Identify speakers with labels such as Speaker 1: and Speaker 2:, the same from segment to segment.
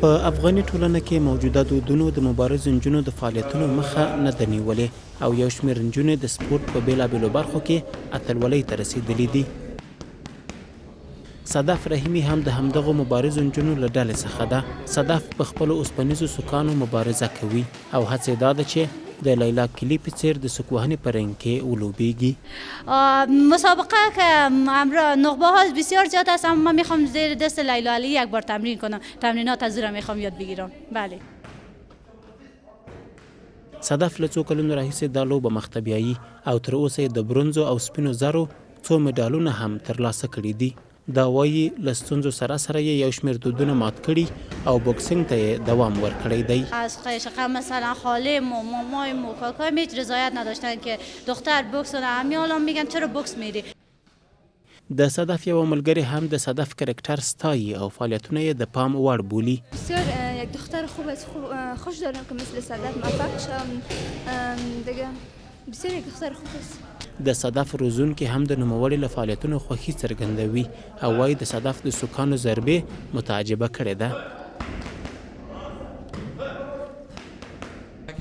Speaker 1: په افغاني ټولنه کې موجوده دودونو د مبارزو نجونو د فعالیتونو مخه نه ده نیولې او یو شمېر نجونې د سپورت په بېلابېلو برخو کې اتلولۍ ته رسېدلي دي. صدف رحیمي هم د همدغو مبارزو نجونو له ډلې څخه ده. صدف په خپلو اوسپنیزو سوکانو مبارزه کوي او هڅې دا ده چې د لیلا کلی په څیر د سوکوهنې په رنگ کې ولوبیږي.
Speaker 2: مسابقه که نخبه ها بسیار زیاد است، اما من میخوام زیر دست لیلا علی یک بار تمرین کنم. تمرینات از او را میخوام یاد بگیرم. بله.
Speaker 1: صدف له څو کلونو راهیسې دا لوبه مخته بیایي او تر اوسه یې د برونزو او سپینو زرو څو مډالونه هم ترلاسه کړي دي. دا وایي له ستونزو سره سره یې یو شمېر دودونه مات کړي او بوکسینګ ته یې دوام ورکړی دی.
Speaker 2: از قشقه مثلا خالم و مامایم و کاکایم هیچ رضایت نداشتن که دختر بوکس کنه. همین الان میگن چرا بوکس میری.
Speaker 1: د صدف یو ملګری هم د صدف کرکټر ستایي او فعالیتونه یې د پام وړ بولي.
Speaker 3: بسیار یک دختر خوب است. خوش دارم که مثل صدف موفق شم دیگه. بسیار یک دختر خوب است.
Speaker 1: د صدف روزونکي هم د نوموړي له فعالیتونو خوښي څرګندوي او وایي د صدف د سوکانو ضربې متعجبه کړې ده.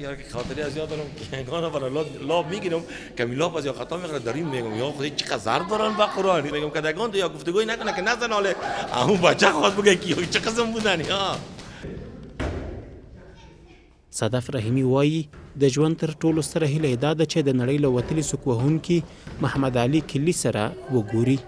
Speaker 4: یا که خاطری از یاد دارم که یگانه برای لاب میگیرم که لاب از یا خطا میکنه داریم میگم یا خدای چقدر ضرب دارن با قرآن میگم که دگان تو یا گفتگوی نکنه که نزن حاله اون بچه خواست بگه کی چه قسم بودن ها.
Speaker 1: صدف رحیمي وایي د ژوند تر ټولو ستره هیله یې دا ده چې د نړۍ له وتلي سوک وهونکي محمد علي کلي سره وګوري.